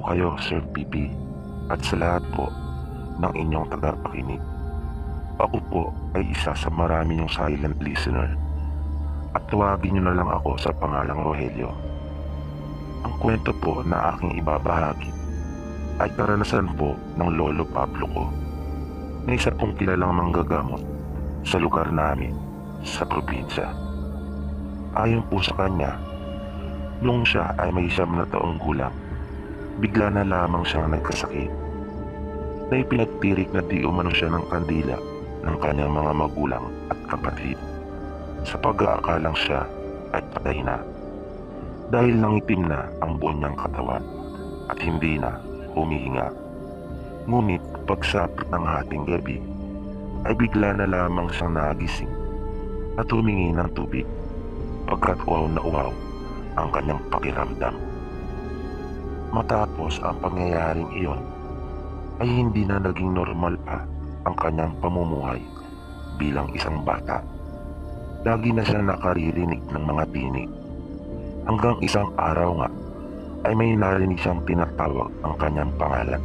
kayo, Sir PP, at sa lahat po ng inyong tagapakinig. Ako po ay isa sa marami yung silent listener at tawagin niyo na lang ako sa pangalang Rogelio. Ang kwento po na aking ibabahagi ay karanasan po ng lolo Pablo ko na isa pong kilalang manggagamot sa lugar namin sa probinsya. Ayon po sa kanya, nung siya ay may 9 na taong gulang, bigla na lamang siyang nagkasakit na ipinagtirik na di umano siya ng kandila ng kanyang mga magulang at kapatid sa pag-aakalang siya ay patay na dahil nangitim na ang buong niyang katawan at hindi na humihinga. Ngunit pagsapit ng hating gabi ay bigla na lamang siyang nagising at humingi ng tubig pagkat uhaw na uhaw ang kanyang pakiramdam. Matapos ang pangyayaring iyon ay hindi na naging normal pa ang kanyang pamumuhay bilang isang bata. Lagi na siya nakaririnig ng mga tinig. Hanggang isang araw nga ay may narinig siyang tinatawag ang kanyang pangalan.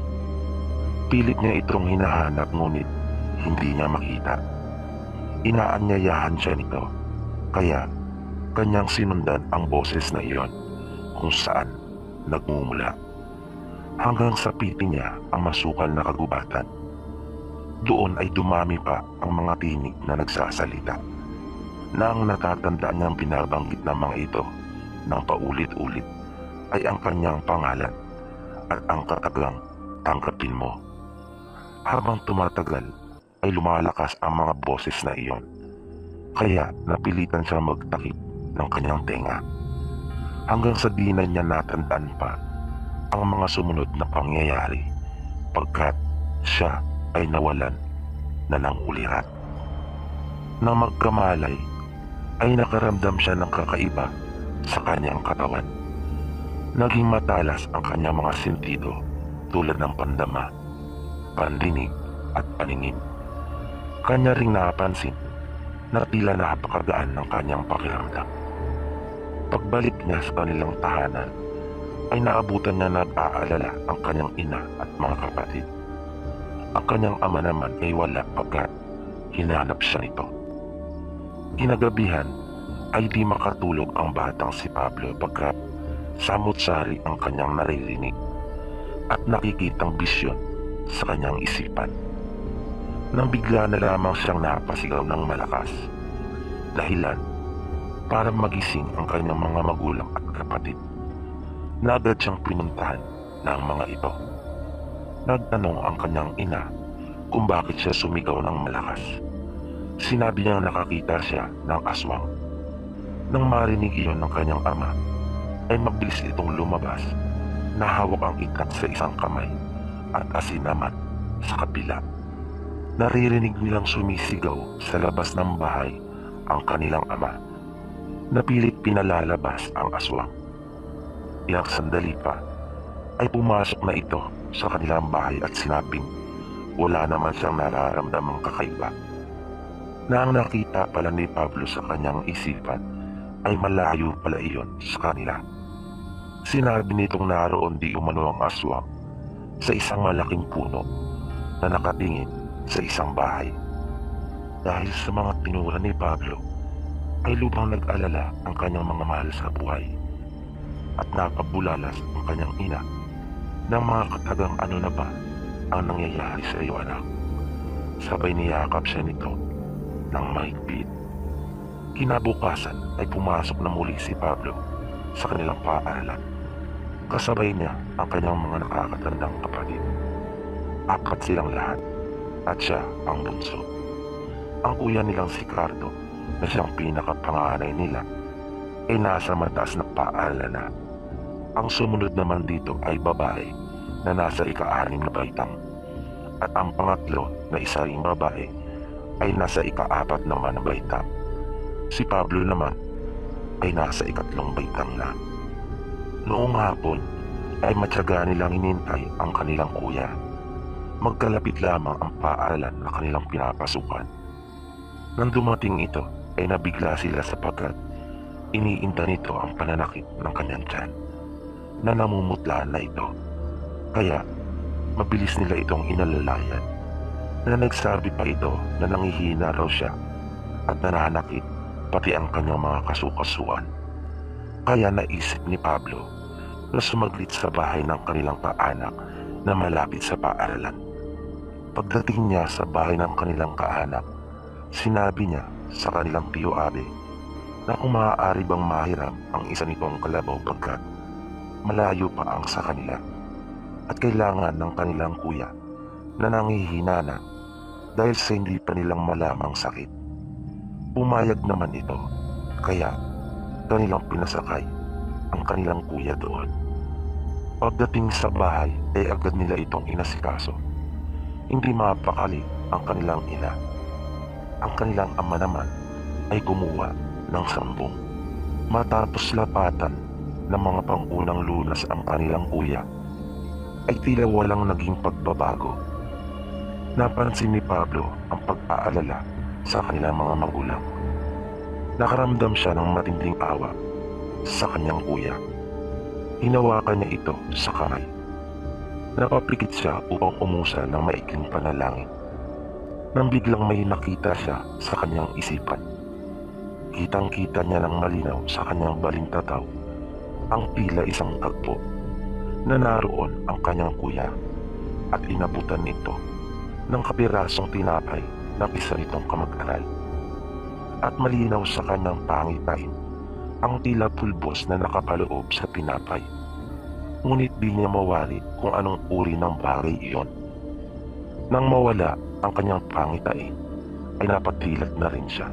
Pilit niya itong hinahanap ngunit hindi niya makita. Inaanyayahan siya nito kaya kanyang sinundan ang boses na iyon kung saan nagmumula hanggang sa pipi niya ang masukal na kagubatan. Doon ay dumami pa ang mga tinig na nagsasalita na ang natatandaan niyang binabanggit ng mga ito ng paulit-ulit ay ang kanyang pangalan at ang katagang tanggapin mo. Habang tumatagal ay lumalakas ang mga boses na iyon kaya napilitan siya magtakip ng kanyang tenga hanggang sa di na niya natandaan pa ang mga sumunod na pangyayari pagkat siya ay nawalan na ng ulirat. Nang magkamalay ay nakaramdam siya ng kakaiba sa kanyang katawan. Naging matalas ang kanyang mga sentido tulad ng pandama, pandinig at paningin. Kanya ring napansin na tila napakagaan ng kanyang pakiramdam. Pagbalik niya sa kanilang tahanan ay naabutan niya nag-aalala ang kanyang ina at mga kapatid. Ang kanyang ama naman ay wala pagkat hinanap siya nito. Kinagabihan ay di makatulog ang batang si Pablo pagkat samot-sari ang kanyang naririnig at nakikitang bisyon sa kanyang isipan. Nang bigla na lamang siyang napasigaw ng malakas, dahilan para magising ang kanyang mga magulang at kapatid. Agad siyang pinuntahan ng mga ito. Nagtanong ang kanyang ina kung bakit siya sumigaw ng malakas. Sinabi niyang nakakita siya ng aswang. Nang marinig iyon ng kanyang ama, ay mabilis itong lumabas na hawak ang ikat sa isang kamay at asin naman sa kabila. Naririnig nilang sumisigaw sa labas ng bahay ang kanilang ama. Napilit pinalalabas ang aswang. Ilang sandali pa ay pumasok na ito sa kanilang bahay at sinabing wala naman siyang nararamdamang kakaiba. Na ang nakita pala ni Pablo sa kanyang isipan ay malayo pala iyon sa kanila. Sinabi nitong naroon di umano ang aswang sa isang malaking puno na nakatingin sa isang bahay. Dahil sa mga tinura ni Pablo ay lubhang nag-alala ang kanyang mga mahal sa buhay at napabulalas ang kanyang ina ng mga katagang ano na ba ang nangyayari sa iyo anak. Sabay niyakap siya nito ng mahigpit. Kinabukasan ay pumasok na muli si Pablo sa kanilang paaralan. Kasabay niya ang kanyang mga nakakatandang kapatid. 4 silang lahat at siya ang bunso. Ang kuya nilang si Cardo na siyang pinakapanganay nila ay nasa mataas na paaralan na. Ang sumunod naman dito ay babae na nasa ika-6 na baitang at ang pangatlo na isa ring babae ay nasa ika-4 naman na baitang. Si Pablo naman ay nasa ika-3 baitang na. Noong hapon ay matyaga nilang hinintay ang kanilang kuya. Magkalapit lamang ang paaralan na kanilang pinapasukan. Nang dumating ito ay nabigla sila sapagkat iniinda nito ang pananakit ng kanyang tiyan na namumutla na ito. Kaya mabilis nila itong inalalayan na nagsabi pa ito na nangihina raw siya at nananakit pati ang kanyang mga kasukasuan. Kaya naisip ni Pablo na sumaglit sa bahay ng kanilang kaanak na malapit sa paaralan. Pagdating niya sa bahay ng kanilang kaanak, sinabi niya sa kanilang tiyo Abe na kung maaari bang mahiram ang isa nitong kalabaw pagkat malayo pa ang sa kanila at kailangan ng kanilang kuya na nangihina na dahil sa hindi pa nilang malamang sakit. Pumayag naman ito, kaya kanilang pinasakay ang kanilang kuya doon. Pagdating sa bahay ay agad nila itong inasikaso. Hindi mapakali ang kanilang ina. Ang kanilang ama naman ay kumuha ng 10. Matapos lapatan ng mga pangunang lunas ang kanilang kuya, ay tila walang naging pagbabago. Napansin ni Pablo ang pag-aalala sa kanilang mga magulang. Nakaramdam siya ng matinding awa sa kanyang kuya. Hinawakan niya ito sa kamay. Napapikit siya upang umusal ng maikling panalangin. Nang biglang may nakita siya sa kanyang isipan. Kitang-kita niya ng malinaw sa kanyang balintataw ang tila isang tagpo na naroon ang kanyang kuya at inabutan nito ng kapirasong tinapay ng isa nitong kamag-aral. At malinaw sa kanyang pangitain ang tila pulbos na nakapaloob sa tinapay. Ngunit di niya mawari kung anong uri ng bagay iyon. Nang mawala ang kanyang pangitain, ay napatilat na rin siya.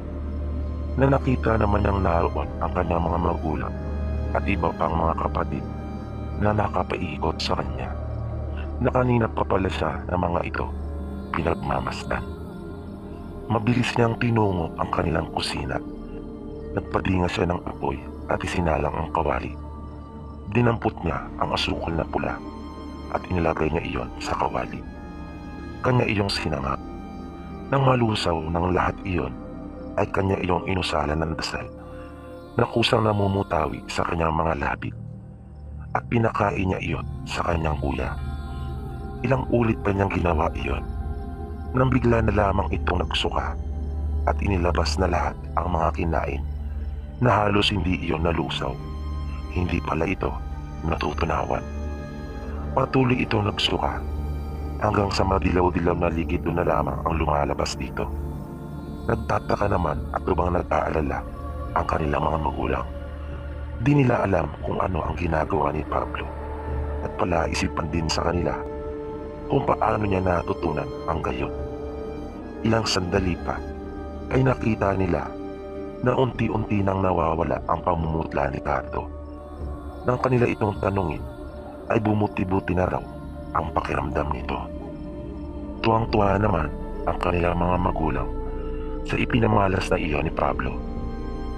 Na nakita naman niyang naroon ang kanyang mga magulang at iba pang mga kapatid na nakapaikot sa kanya. Na kanina pa pala siya ng mga ito pinagmamasdan. Mabilis niyang tinungo ang kanilang kusina. Nagpadinga siya ng apoy at isinalang ang kawali. Dinampot niya ang asukal na pula at inilagay niya iyon sa kawali. Kanya iyong sinangap. Nang malusaw ng lahat iyon, ay kanya iyong inusalan ng dasal na kusang namumutawi sa kanyang mga labi at pinakain niya iyon sa kanyang kuya. Ilang ulit pa niyang ginawa iyon nang bigla na lamang itong nagsuka at inilabas na lahat ang mga kinain na halos hindi iyon nalusaw. Hindi pala ito natutunawan. Patuloy itong nagsuka hanggang sa madilaw-dilaw na likido na lamang ang lumalabas dito. Nagtataka naman at lubang nag-aalala ang kanilang mga magulang. Di nila alam kung ano ang ginagawa ni Pablo at palaisipan din sa kanila kung paano niya natutunan ang gayon. Ilang sandali pa ay nakita nila na unti-unti nang nawawala ang pamumutla ni Cardo. Nang kanila itong tanungin ay bumuti-buti na raw ang pakiramdam nito. Tuwang-tuwa naman ang kanilang mga magulang sa ipinamalas na iyon ni Pablo.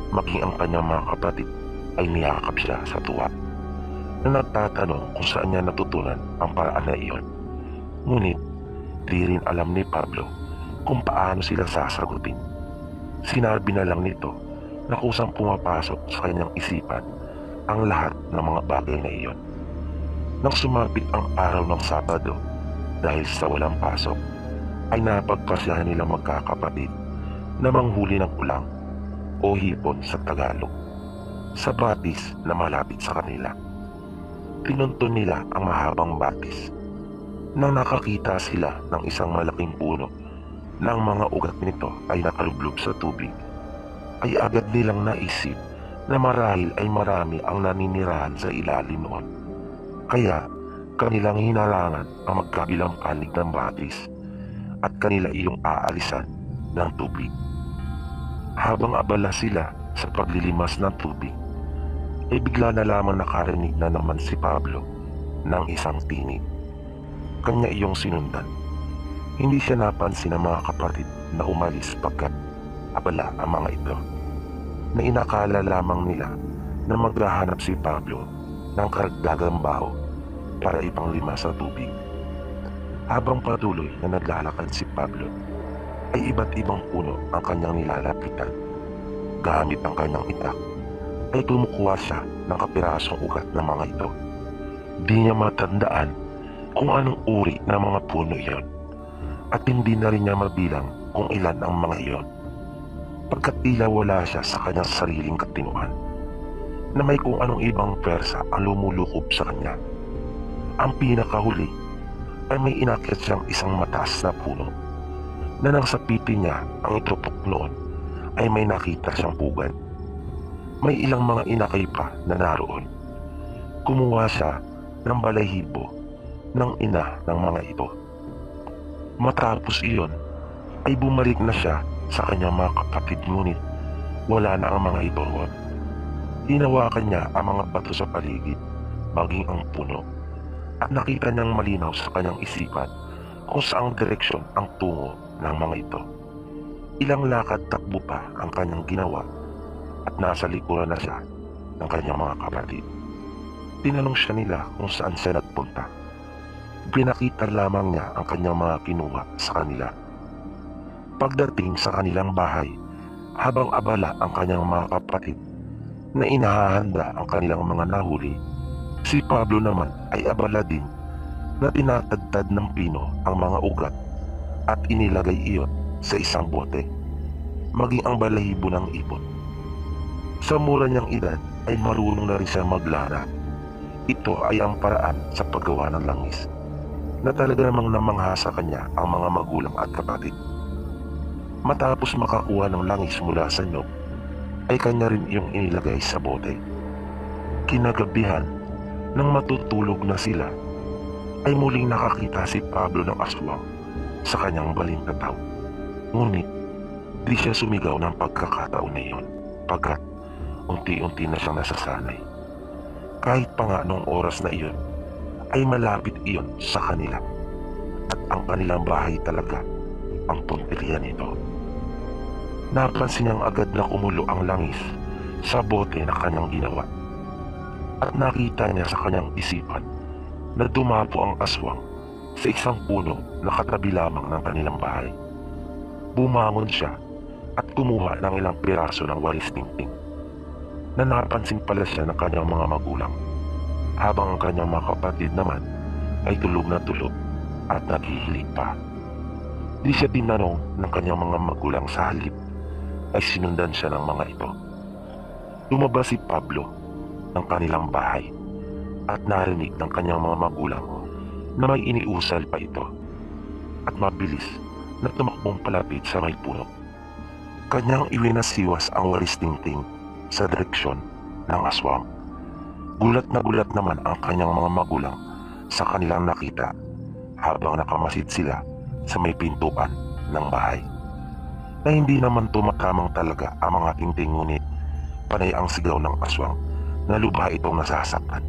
Maging ang kanyang mga kapatid ay niyakap siya sa tuwa na nagtatanong kung saan niya natutunan ang paraan na iyon. Ngunit di rin alam ni Pablo kung paano sila sasagutin. Sinabi na lang nito na kusang pumapasok sa kanyang isipan ang lahat ng mga bagay na iyon. Nang sumapit ang araw ng Sabado dahil sa walang pasok, ay napagpasyahan nilang magkakapatid na manghuli ng ulang o hipon sa Tagalog sa batis na malapit sa kanila. Pinunton nila ang mahabang batis. Nang nakakita sila ng isang malaking puno na ang mga ugat nito ay nakalublob sa tubig, ay agad nilang naisip na marahil ay marami ang naninirahan sa ilalim noon. Kaya kanilang hinarangan ang magkabilang panig ng batis at kanila iyong aalisan ng tubig. Habang abala sila sa paglilimas ng tubig, ay bigla na lamang nakarinig na naman si Pablo ng isang tinig. Kanya iyong sinundan. Hindi siya napansin ng mga kapatid na umalis pagkat abala ang mga ito, na inakala lamang nila na maghahanap si Pablo ng karagdagang baho para ipanglima sa tubig. Habang patuloy na naglalakad si Pablo, ay iba't ibang puno ang kanyang nilalapitan. Gamit ang kanyang itak, ay kumukuha siya ng kapirasong ugat ng mga ito. Di niya matandaan kung anong uri ng mga puno iyon at hindi na rin niya mabilang kung ilan ang mga iyon, pagkat tila wala siya sa kanyang sariling katinuan na may kung anong ibang pwersa ang lumulukob sa kanya. Ang pinakahuli ay may inakyat siyang isang mataas na puno na nang sa pipi niya ang itupok noon ay may nakita siyang pugad. May ilang mga inakay pa na naroon. Kumuha siya ng balahibo ng ina ng mga ito. Matapos iyon ay bumalik na siya sa kanyang mga kapatid, ngunit wala na ang mga ito roon. Hinawakan niya ang mga bato sa paligid, maging ang puno, at nakita niyang malinaw sa kanyang isipan kung saang direksyon ang tungo ng mga ito. Ilang lakad takbo pa ang kanyang ginawa at nasa likuran na siya ng kanyang mga kapatid. Tinanong siya nila kung saan siya nagpunta. Pinakita lamang niya ang kanyang mga kinuha sa kanila. Pagdating sa kanilang bahay, habang abala ang kanyang mga kapatid na inahahanda ang kanilang mga nahuli, si Pablo naman ay abala din na tinatagtad ng pino ang mga ugat at inilagay iyon sa isang bote, maging ang balahibo ng ibon. Sa mura niyang edad ay marunong na rin siya maglara. Ito ay ang paraan sa paggawa ng langis na talaga namang namangha sa kanya ang mga magulang at kapatid. Matapos makakuha ng langis mula sa nyog, ay kanya rin iyong inilagay sa bote. Kinagabihan, nang matutulog na sila, ay muling nakakita si Pablo ng aswang sa kanyang balintataw. Ngunit di siya sumigaw ng pagkakataon na iyon, pagkat unti-unti na siyang nasasanay. Kahit pa nga noong oras na iyon, ay malapit iyon sa kanila, at ang kanilang bahay talaga ang punteriya nito. Napansin niyang agad na kumulo ang langis sa bote na kanyang ginawa, at nakita niya sa kanyang isipan na dumapo ang aswang sa isang puno na katabi lamang ng kanilang bahay. Bumangon siya at kumuha ng ilang piraso ng walis tingting na napansin pala siya ng kanyang mga magulang, habang ang kanyang mga kapatid naman ay tulog na tulog at naghihilig pa. Di siya tinanong ng kanyang mga magulang, sa halip ay sinundan siya ng mga ito. Lumabas si Pablo ng kanilang bahay at narinig ng kanyang mga magulang na may iniusal pa ito, at mabilis na tumakbong palapit sa may puno. Kanyang iwinasiwas ang walis tingting sa direksyon ng aswang. Gulat naman ang kanyang mga magulang sa kanilang nakita habang nakamasid sila sa may pintuan ng bahay. Na hindi naman tumatamang talaga ang mga tingting, ngunit panay ang sigaw ng aswang na lubha itong nasasaktan.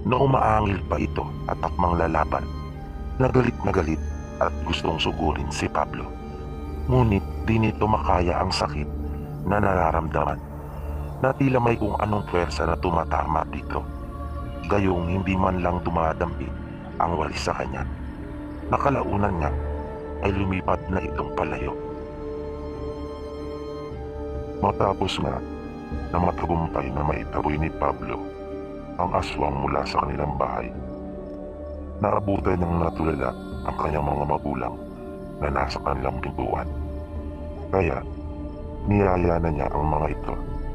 Na umaangil pa ito at takmang lalaban, na galit at gustong sugurin si Pablo. Ngunit di nito makaya ang sakit na nararamdaman, na tila may kung anong pwersa na tumatama dito. Gayong hindi man lang dumadampi ang walis sa kanya. Nakalaunan nga ay lumipat na itong palayo. Matapos nga na matagumpay na maitaboy ni Pablo ang aswang mula sa kanilang bahay, naabutan niyang natulala ang kanyang mga magulang na nasa kanilang pintuan. Kaya niyaya na niya ang mga ito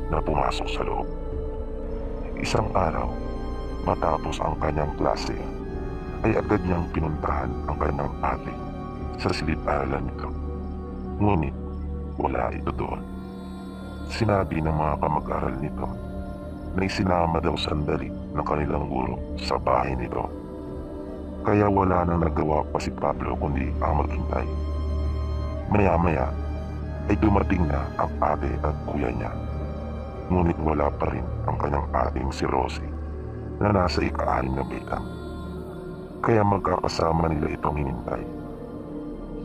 na pumasok sa loob. Isang araw, matapos ang kanyang klase, ay agad niyang pinuntahan ang kanyang ate sa silid-aralan nito. Ngunit wala ito doon. Sinabi ng mga kamag-aral nito na isinama daw sandali ng kanilang guro sa bahay nito. Kaya wala nang nagawa pa si Pablo kundi ang maghintay. Maya-maya ay dumating na ang ate at kuya niya. Ngunit wala pa rin ang kanyang ating si Rosie na nasa ika-6 na betang. Kaya magkakasama nila itong hinintay.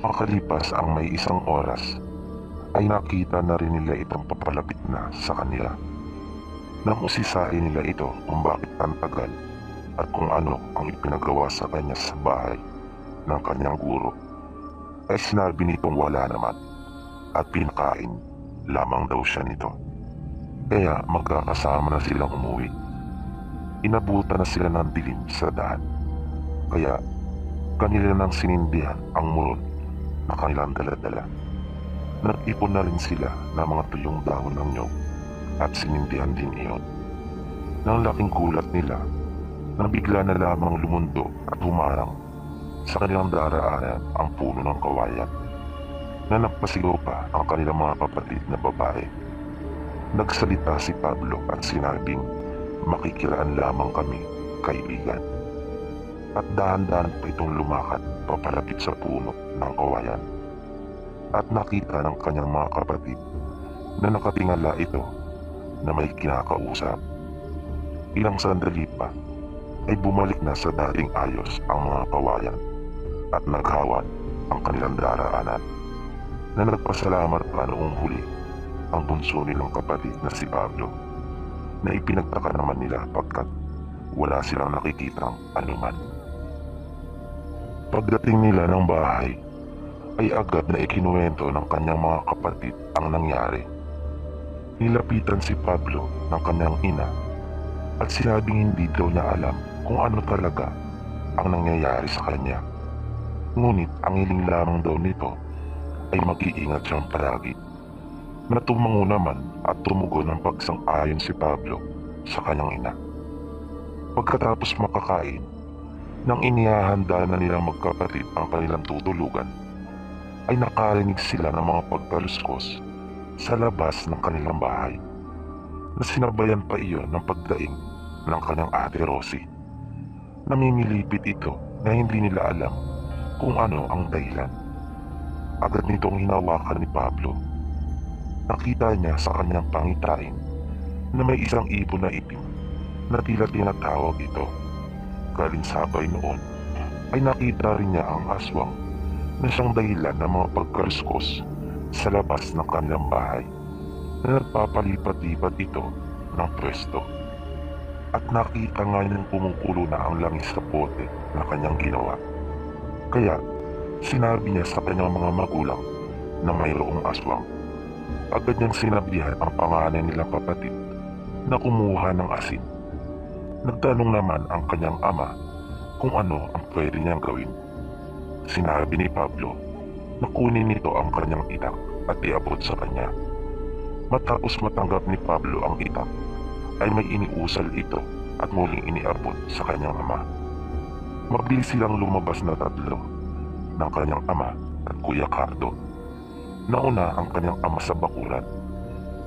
Makalipas ang may isang oras, ay nakita na rin nila itong papalapit na sa kanila. Nang usisain nila ito kung bakit ang tagal at kung ano ang ipinagawa sa kanya sa bahay ng kanyang guro, ay sinabi nitong wala naman at pinakain lamang daw siya nito. Kaya magkakasama na silang umuwi. Inabutan na sila ng dilim sa daan, kaya kanila nang sinindihan ang muron na kanilang daladala. Nag-ipon na rin sila ng mga tuyong dahon ng nyog at sinindihan din iyon. Nang laking gulat nila, nang bigla na lamang lumundo at humarang sa kanilang daraanan ang puno ng kawayan, na nagpasigaw pa ang kanilang mga kapatid na babae. Nagsalita si Pablo at sinabing, "Makikiraan lamang kami, kaibigan." At dahan-dahan pa itong lumakad papalapit sa puno ng kawayan. At nakita ng kanyang mga kapatid na nakatingala ito na may kinakausap. Ilang sandali pa ay bumalik na sa dating ayos ang mga kawayan at naghawan ang kanilang daraanan, na nagpasalamat pa noong huli ang bunso nilang kapatid na si Pablo, na ipinagtaka naman nila pagkat wala silang nakikitang anuman. Pagdating nila ng bahay ay agad na ikinuwento ng kanyang mga kapatid ang nangyari. Nilapitan si Pablo ng kanyang ina at sinabing hindi daw niya alam kung ano talaga ang nangyayari sa kanya. Ngunit ang hiling lamang daw nito ay mag-iingat siyang palagi. Natumango naman at tumugon ng pagsang-ayon si Pablo sa kanyang ina. Pagkatapos makakain, nang inihahanda na nilang magkapatid ang kanilang tutulugan, ay nakarinig sila ng mga pagkaluskos sa labas ng kanilang bahay, na sinabayan pa iyon ng pagdaing ng kanyang ate Rosie. Namimilipit ito na hindi nila alam kung ano ang dahilan. Agad nitong hinawakan ni Pablo. Nakita niya sa kanyang pangitain na may isang ibon na itim na tila tinatawag ito. Kalinsabay noon ay nakita rin niya ang aswang na siyang dahilan ng mga pagkaluskos sa labas ng kanilang bahay, na nagpapalipat-lipat ito ng pwesto. At nakita nga niyang kumukulo na ang langis sa bote na kanyang ginawa. Kaya sinabi niya sa kanyang mga magulang na mayroong aswang. Agad niyang sinabihan ang panganay nilang kapatid na kumuha ng asin. Nagtanong naman ang kanyang ama kung ano ang pwede niyang gawin. Sinabi ni Pablo na kunin nito ang kanyang itak at iabot sa kanya. Matapos matanggap ni Pablo ang itak, ay may iniusal ito at muling iniabot sa kanyang ama. Mabilis silang lumabas na tatlo ng kanyang ama at Kuya Cardo. Nauna ang kanyang ama sa bakuran,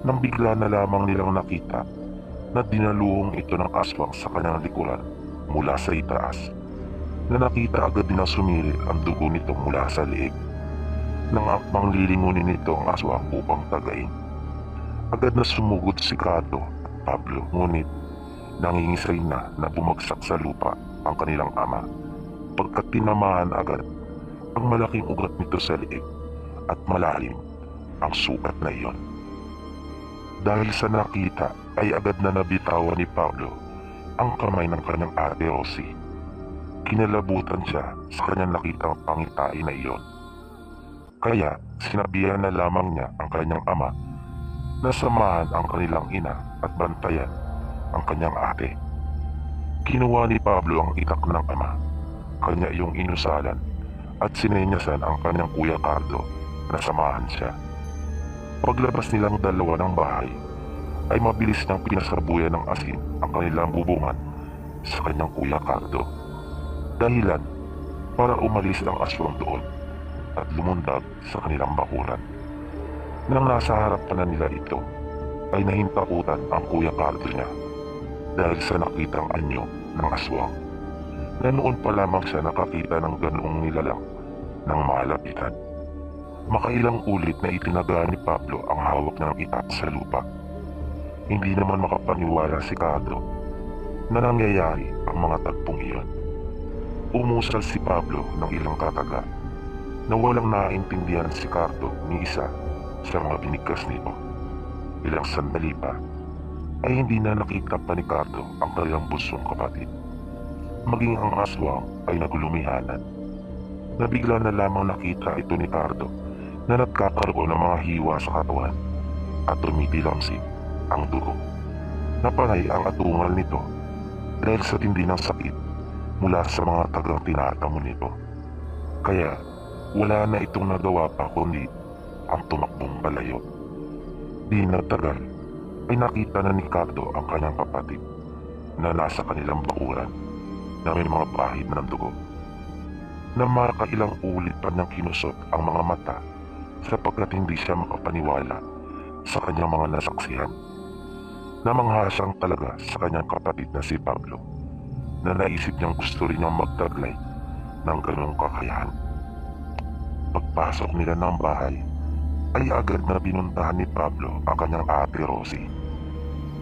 nang bigla na lamang nilang nakita na dinaluhong ito ng aswang sa kanyang likuran mula sa itaas, na nakita agad din na sumilip ang dugo nito mula sa leeg. Nang akmang lilingunin nito ang aswang upang tagain, agad na sumugod si Cardo at Pablo, ngunit nangingisay na bumagsak sa lupa ang kanilang ama pagkat tinamahan agad ang malaking ugat nito sa leeg at malalim ang sugat na iyon. Dahil sa nakita ay agad na nabitawan ni Pablo ang kamay ng kanyang ate Rosie. Kinalabutan siya sa kanyang nakitang pangitain na iyon. Kaya sinabihan na lamang niya ang kanyang ama na samahan ang kanilang ina at bantayan ang kanyang ate. Kinuha ni Pablo ang itak ng ama, kanya iyong inusalan, at sinenyasan ang kanyang Kuya Cardo na samahan siya. Paglabas nilang dalawa ng bahay, ay mabilis niyang pinasabuyan ng asin ang kanilang bubungan sa kanyang Kuya Cardo. Dahilan para umalis ang aswang doon at lumundag sa kanilang bakuran. Nang nasa harapan na nila ito, ay nahintakutan ang Kuya Cardo niya dahil sa nakitang anyo ng aswang, na noon pa lamang siya nakakita ng ganoong nilalang ng malapitan. Makailang ulit na itinaga ni Pablo ang hawak ng itak sa lupa. Hindi naman makapaniwala si Cardo na nangyayari ang mga tagpong iyon. Umusal si Pablo ng ilang kataga na walang naintindihan si Cardo ni isa sa mga binigkas nito. Ilang sandali pa ay hindi na nakita pa ni Cardo ang kanilang bunsong kapatid. Maging ang aswang ay naglumihanan. Nabigla na lamang nakita ito ni Cardo na nagkakaroon ng mga hiwa sa katawan at tumitilamsik ang dugo. Napanay ang atungal nito dahil sa tindi ng sakit mula sa mga tagang tinatamo nito. Kaya wala na itong nagawa pa kundi ang tumakbong palayo. Di nagtagal ay nakita na ni Cardo ang kanyang kapatid na nasa kanilang bakuran na may mga bahid ng dugo. Na makailang ulit pa niyang kinusot ang mga mata sapagkat hindi siya makapaniwala sa kanyang mga nasaksihan. Namanghasang talaga sa kanyang kapatid na si Pablo na naisip niyang gusto rin niyang magtaglay ng ganong kakayahan. Pagpasok nila ng bahay ay agad na binuntahan ni Pablo ang kanyang ate Rosie.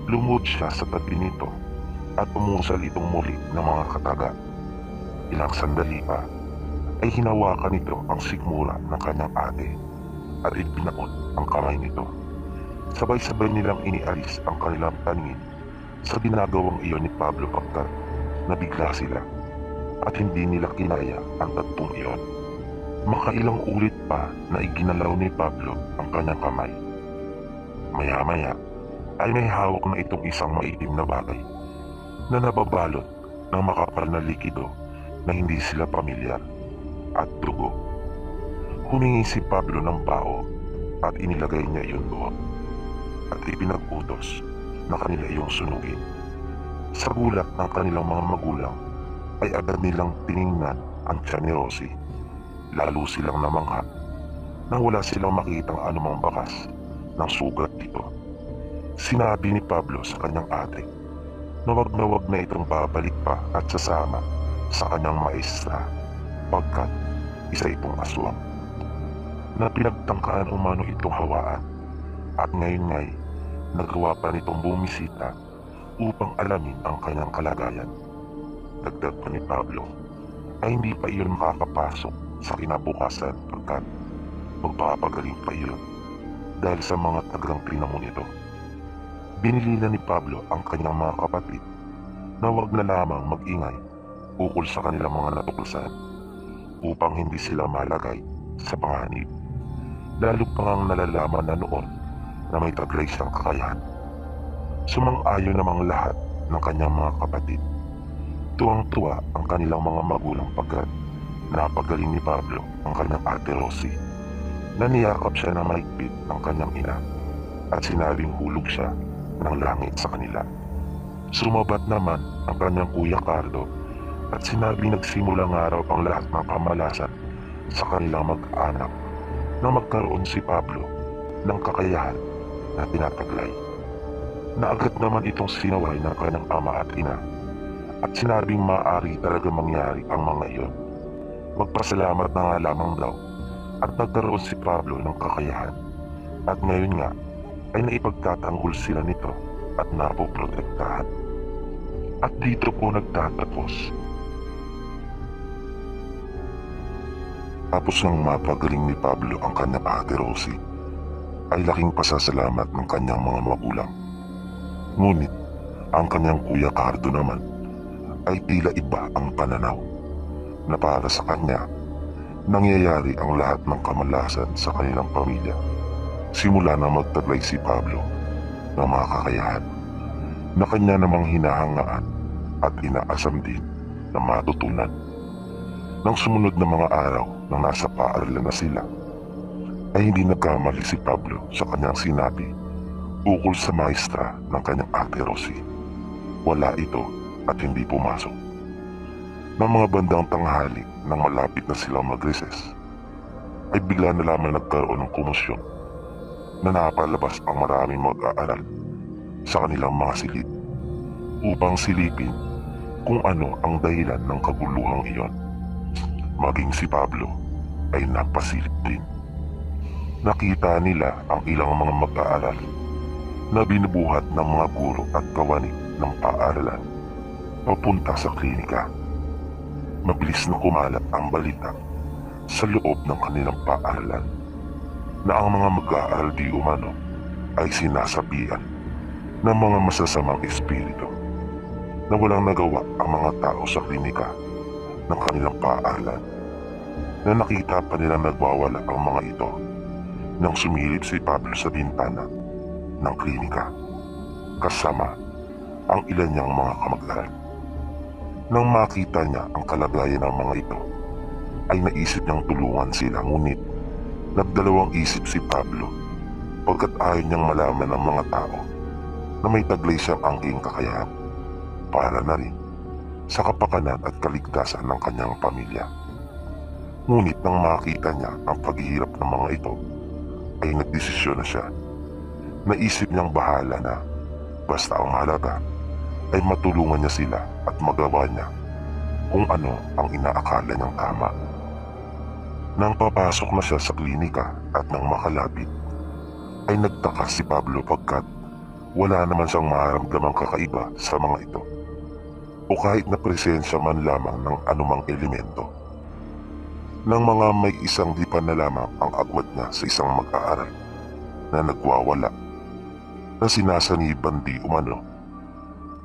Lumuhod siya sa tabi nito at umusal itong muli ng mga kataga. Ilang sandali pa ay hinawakan nito ang sikmura ng kanyang ate at ipinaot ang kamay nito. Sabay-sabay nilang inialis ang kanilang paningin sa ginagawang iyon ni Pablo pagkat nabigla sila at hindi nila kinaya ang tagpong iyon. Makailang ulit pa na iginalaw ni Pablo ang kanyang kamay. Maya-maya ay may hawak na itong isang maitim na bagay na nababalot ng makapal na likido na hindi sila pamilyar at dugo. Humingi si Pablo ng bao at inilagay niya iyon doon at ipinag-utos na kanila iyong sunugin. Sa gulat ng kanilang mga magulang ay agad nilang tiningnan ang tiyan ni Rosie. Lalo silang namangha na wala silang makitang anumang bakas ng sugat dito. Sinabi ni Pablo sa kanyang ate na wag na itong babalik pa at sasama sa kanyang maestra pagkat isa itong aswang na pinagtangkaan umano itong hawaan at ngayon ngay nagawa pa nitong bumisita upang alamin ang kanyang kalagayan. Dagdag pa ni Pablo ay hindi pa iyon makakapasok sa kinabukasan pagkat magpapagaling pa iyon dahil sa mga tagang tinamon ito. Binilinan ni Pablo ang kanyang mga kapatid na wag na lamang mag-ingay ukol sa kanilang mga natuklasan upang hindi sila malagay sa panganib. Lalo pa ngang nalalaman na noon na may taglay siyang kakayahan. Sumang-ayon namang lahat ng kanyang mga kapatid. Tuwang-tuwa ang kanilang mga magulang pagkat napagaling ni Pablo ang kanyang ate Rosie na niyakap siya ng mahigpit ng kanyang ina at sinabing hulog siya ng langit sa kanila. Sumabat naman ang kanyang kuya Cardo at sinabing nagsimulang araw ang lahat ng kamalasan sa kanilang mag-anak na magkaroon si Pablo ng kakayahan na tinataglay. Na agad naman itong sinaway ng kanyang ama at ina at sinabing maaari talaga mangyari ang mga iyon. Magpasalamat na nga lamang daw at nagkaroon si Pablo ng kakayahan at ngayon nga ay naipagtatanggol sila nito at napoprotektahan. At dito po nagtatapos. Tapos nang mapagaling ni Pablo ang kanyang ate Rosie ay laking pasasalamat ng kanyang mga magulang. Ngunit ang kanyang kuya Cardo naman ay tila iba ang pananaw na para sa kanya nangyayari ang lahat ng kamalasan sa kanilang pamilya simula na magtaglay si Pablo ng mga kakayahan na kanya namang hinahangaan at inaasam din na matutunan. Nang sumunod na mga araw nang nasa paaralan na sila ay hindi nagkamali si Pablo sa kanyang sinabi ukol sa maestra ng kanyang ate Rosie. Wala ito at hindi pumasok. Nang mga bandang tanghali nang malapit na silang mag-recess ay bigla na lamang nagkaroon ng komosyon na napalabas ang maraming mag-aaral sa kanilang mga silid upang silipin kung ano ang dahilan ng kaguluhang iyon. Maging si Pablo ay napasilip din. Nakita nila ang ilang mga mag-aaral na binubuhat ng mga guro at kawani ng paaralan papunta sa klinika. Mabilis na kumalat ang balita sa loob ng kanilang paaralan na ang mga mag-aaral di umano ay sinasabihan ng mga masasamang espiritu na walang nagawa ang mga tao sa klinika ng kanilang paaralan, na nakita pa nilang nagwawala ang mga ito nang sumilip si Pablo sa bintana ng klinika kasama ang ilan niyang mga kamag-aral. Nang makita niya ang kalagayan ng mga ito ay naisip niyang tulungan sila, ngunit nagdalawang isip si Pablo pagkat ayaw niyang malaman ng mga tao na may taglay siyang angking kakayahan para na rin sa kapakanan at kaligtasan ng kanyang pamilya. Ngunit nang makita niya ang paghihirap ng mga ito, ay nagdesisyon na siya. Naisip niyang bahala na, basta ang mahalaga ay matulungan niya sila at magawa niya kung ano ang inaakala niyang tama. Nang papasok na siya sa klinika at nang makalapit, ay nagtaka si Pablo pagkat wala naman siyang maramdamang kakaiba sa mga ito o kahit na presensya man lamang ng anumang elemento. Nang mga may isang dipan na lamang ang agwat niya sa isang mag-aaral na nagwawala na sinasaniban di umano,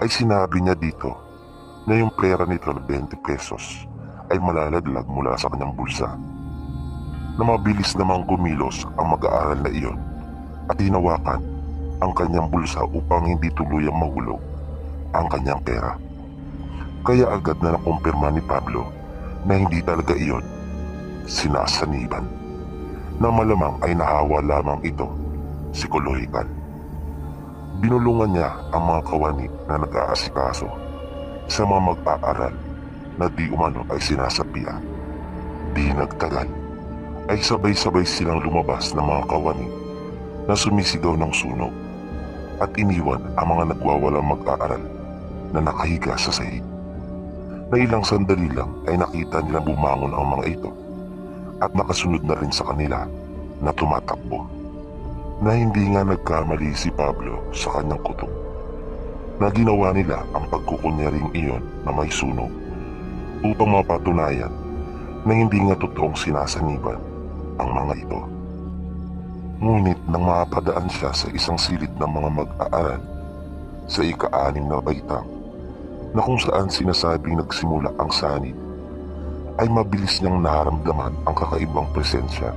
ay sinabi niya dito na yung pera nito na 20 pesos ay malalaglag mula sa kanyang bulsa. Na mabilis namang kumilos ang mag-aaral na iyon at hinawakan ang kanyang bulsa upang hindi tuluyang mahulog ang kanyang pera. Kaya agad na nakumpirma ni Pablo na hindi talaga iyon sinasaniban, na malamang ay nahawa lamang ito psikolohikal. Binulungan niya ang mga kawani na nag-aasikaso sa mga mag-aaral na di umano ay sinasapian. Di nagtagal ay sabay-sabay silang lumabas ng mga kawani na sumisigaw ng sunog at iniwan ang mga nagwawalang mag-aaral na nakahiga sa sahig. Na ilang sandali lang ay nakita nilang bumangon ang mga ito at nakasunod na rin sa kanila na tumatakbo. Na hindi nga nagkamali si Pablo sa kanyang kutob, na ginawa nila ang pagkukunyaring iyon na may sunog upang mapatunayan na hindi nga totoong sinasaniban ang mga ito. Ngunit nang mapadaan siya sa isang silid ng mga mag-aaral sa ika-6 na baitang na kung saan sinasabing nagsimula ang sanib, ay mabilis niyang naramdaman ang kakaibang presensya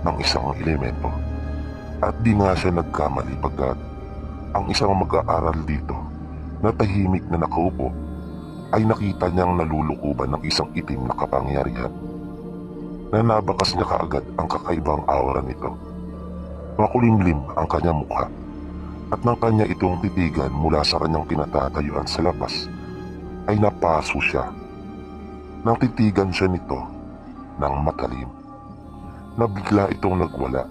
ng isang elemento. At di nga siya nagkamali pagkat ang isang mag-aaral dito na tahimik na nakaupo ay nakita niyang nalulukuban ng isang itim na kapangyarihan na nabakas niya kaagad ang kakaibang aura nito. Makulimlim ang kanyang mukha at nang kanya itong titigan mula sa kanyang kinatatayuan sa labas ay napaso siya. Nang titigan siya nito ng matalim, na bigla itong nagwala,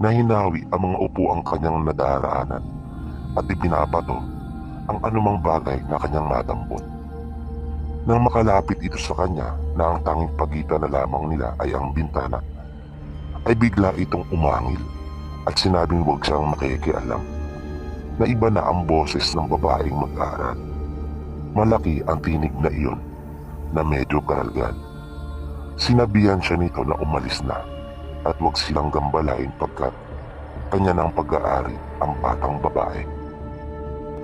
na hinawi ang mga upuang kanyang nadaraanan at ipinapato ang anumang bagay na kanyang nadampot. Nang makalapit ito sa kanya na ang tanging pagitan na lamang nila ay ang bintana, ay bigla itong umangil at sinabing huwag siyang makikialam, na iba na ang boses ng babaeng mag-aaral. Malaki ang tinig na iyon na medyo garalgal. Sinabihan siya nito na umalis na at huwag silang gambalain pagkat kanya ng pag-aari ang batang babae.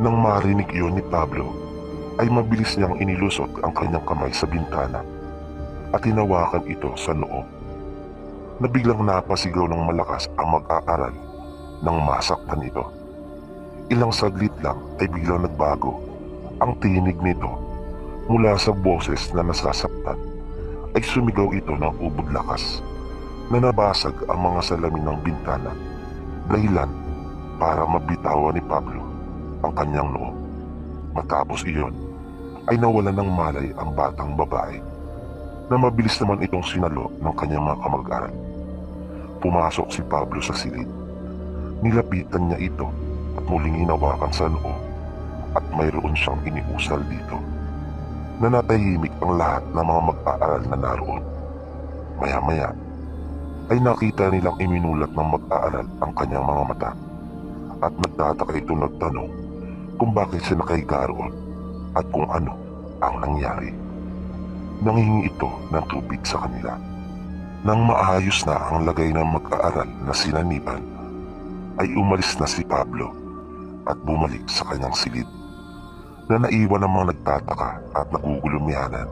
Nang marinig iyon ni Pablo, ay mabilis niyang inilusot ang kanyang kamay sa bintana at hinawakan ito sa noo. Na biglang napasigaw ng malakas ang mag-aaral nang masaktan ito. Ilang saglit lang ay biglang nagbago ang tinig nito. Mula sa boses na nasasaktan ay sumigaw ito ng ubod lakas na nabasag ang mga salamin ng bintana, dahilan para mabitawan ni Pablo ang kanyang noo. Matapos iyon ay nawalan ng malay ang batang babae, na mabilis naman itong sinalo ng kanyang mga kamag-aral. Pumasok si Pablo sa silid. Nilapitan niya ito at muling hinawakan sa noo at mayroon siyang iniusal dito. Na natahimik ang lahat ng mga mag-aaral na naroon. Maya-maya ay nakita nilang iminulat ng mag-aaral ang kanyang mga mata at nagtataka ito nagtanong kung bakit siya nakahiga roon at kung ano ang nangyari. Nanghingi ito ng tubig sa kanila. Nang maayos na ang lagay ng mag-aaral na sinaniban, ay umalis na si Pablo at bumalik sa kanyang silid, na naiwan ng mga nagtataka at nagugulumihanan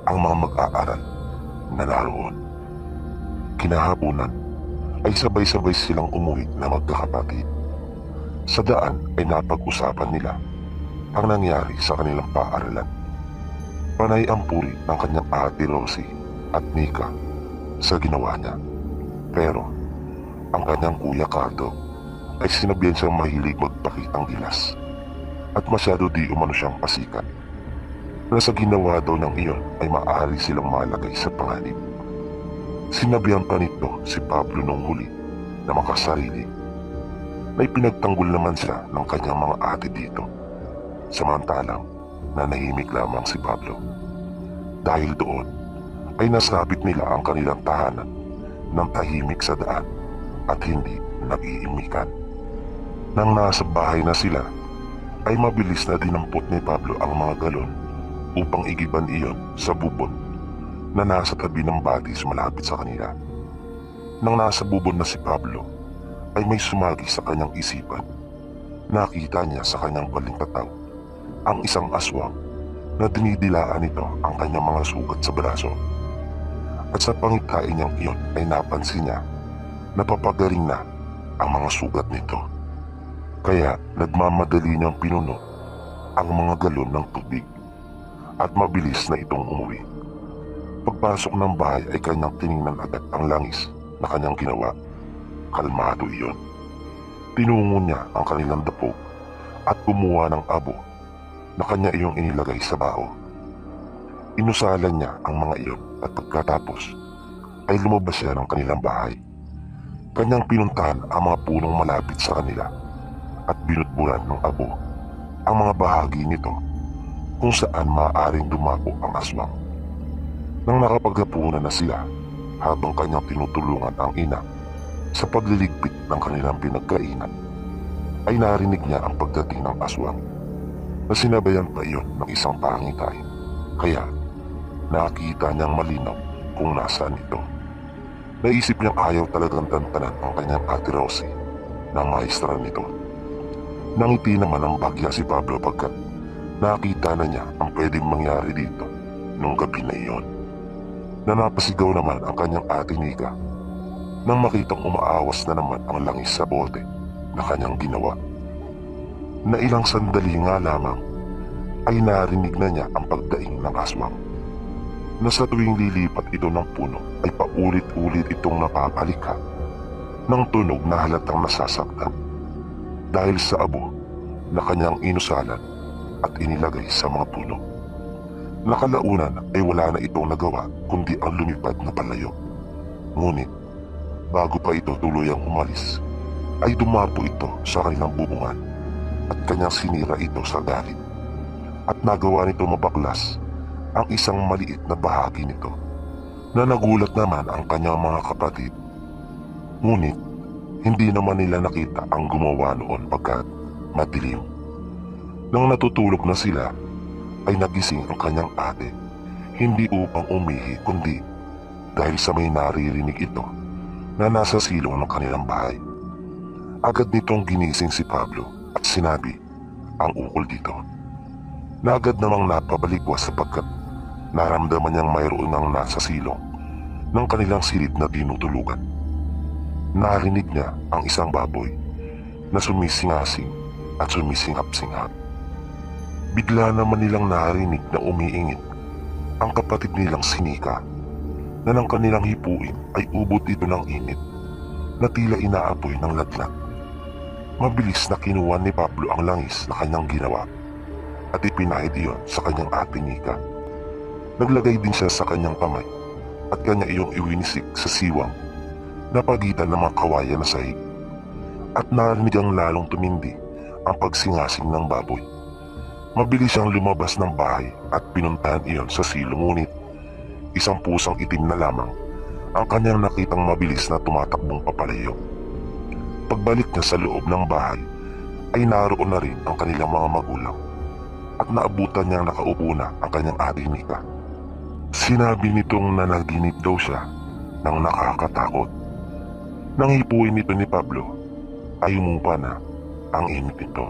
ang mga mag-aaral na naroon. Kinahaponan ay sabay-sabay silang umuwi na magkakapatid. Sa daan ay napag-usapan nila ang nangyari sa kanilang paaralan. Panay ang puri ng kanyang ate Rosie at Nika sa ginawa niya. Pero ang kanyang kuya Cardo ay sinabihan siyang mahilig magpakitang gilas at masyado di umano siyang pasikat, na sa ginawa daw ng iyon ay maaari silang malagay sa panganib. Sinabihan pa nito si Pablo nung huli na makasarili. May pinagtanggol naman siya ng kanyang mga ate dito, samantalang nanahimik lamang si Pablo. Dahil doon ay nasabit nila ang kanilang tahanan ng tahimik sa daan at hindi nag-iimikan. Nang nasa bahay na sila ay mabilis na dinampot ni Pablo ang mga galon upang igiban iyon sa bubon na nasa tabi ng batis malapit sa kanila. Nang nasa bubon na si Pablo ay may sumagi sa kanyang isipan. Nakita niya sa kanyang balintataw ang isang aswang na dinidilaan nito ang kanyang mga sugat sa braso. At sa pangitain niyang iyon ay napansin niya na papagaling na ang mga sugat nito. Kaya nagmamadali niyang pinuno ang mga galon ng tubig at mabilis na itong umuwi. Pagpasok ng bahay ay kanyang tiningnan agad ang langis na kanyang ginawa. Kalmado iyon. Tinungo niya ang kanilang dapog at kumuha ng abo na kanya iyong inilagay sa bao. Inusalan niya ang mga iyon at pagkatapos ay lumabas siya ng kanilang bahay. Kanyang pinuntahan ang mga punong malapit sa kanila at binutburan ng abo ang mga bahagi nito kung saan maaaring dumapo ang aswang. Nang nakapaghapunan na sila habang kanyang tinutulungan ang ina sa pagliligpit ng kanilang pinagkainan, ay narinig niya ang pagdating ng aswang na sinabayan pa iyon ng isang pangitain. Kaya nakita niyang malinaw kung nasaan ito. Naisip niyang ayaw talagang tantanan ang kanyang ate Rosie na maestra nito. Nangiti naman ang bagya si Pablo pagkat nakita na niya ang pwedeng mangyari dito nung gabi na iyon. Napasigaw naman ang kanyang ate Nika nang makitang umaawas na naman ang langis sa bote na kanyang ginawa. Na ilang sandali nga lamang ay narinig na niya ang pagdaing ng aswang, na sa tuwing lilipat ito ng puno ay paulit-ulit itong napapalikha ng tunog na halatang nasasaktan dahil sa abo na kanyang inusalan at inilagay sa mga puno. Nakalaunan ay wala na itong nagawa kundi ang lumipad na palayo. Ngunit bago pa ito tuluyang umalis ay dumapo ito sa kanilang bubungan at kanyang sinira ito sa galit at nagawa nito mabaklas ang isang maliit na bahagi nito, na nagulat naman ang kanyang mga kapatid. Ngunit hindi naman nila nakita ang gumawa noon pagkat madilim. Nang natutulog na sila ay nagising ang kanyang ate, hindi upang umihi kundi dahil sa may naririnig ito na nasa silong ng kanilang bahay. Agad nitong ginising si Pablo at sinabi ang ukol dito, na agad namang napabalikwas sapagkat naramdaman niyang mayroon ng nasa silong ng kanilang silid na tinutulugan. Narinig niya ang isang baboy na sumisingasing at sumisinghap-singhap. Bigla naman nilang narinig na umiingit ang kapatid nilang si Nika, na nang kanilang hipuin ay ubot ito ng init na tila inaapoy ng ladlad. Mabilis na kinuha ni Pablo ang langis na kanyang ginawa at ipinahid iyon sa kanyang ate Nika. Naglagay din siya sa kanyang kamay at kanya iyong iwinisik sa siwang na pagitan ng mga kawayan na sahig, at narinig ang lalong tumindi ang pagsingasing ng baboy. Mabilis siyang lumabas ng bahay at pinuntahan iyon sa silong, ngunit isang pusang itim na lamang ang kanyang nakitang mabilis na tumatakbong papalayo. Pagbalik niya sa loob ng bahay ay naroon na rin ang kanilang mga magulang at naabutan niyang nakaupo na ang kanyang ate Nika. Sinabi nitong nanaginip daw siya ng nakakatakot. Nang hipuin nito ni Pablo ay umupa na ang init nito.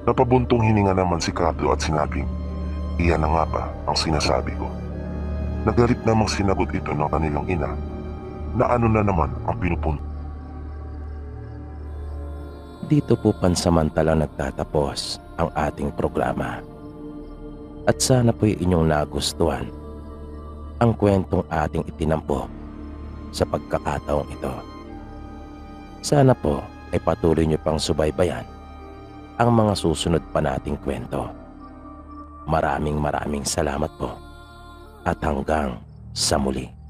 Napabuntong hininga naman si Cardo at sinabing, iyan na nga ba ang sinasabi ko? Nagalit namang sinagot ito ng kanilang ina na ano na naman ang pinupunta. Dito po pansamantalang nagtatapos ang ating programa. At sana po'y inyong nagustuhan ang kwentong ating itinampo sa pagkakataong ito. Sana po ay patuloy niyo pang subaybayan ang mga susunod pa nating kwento. Maraming salamat po at hanggang sa muli.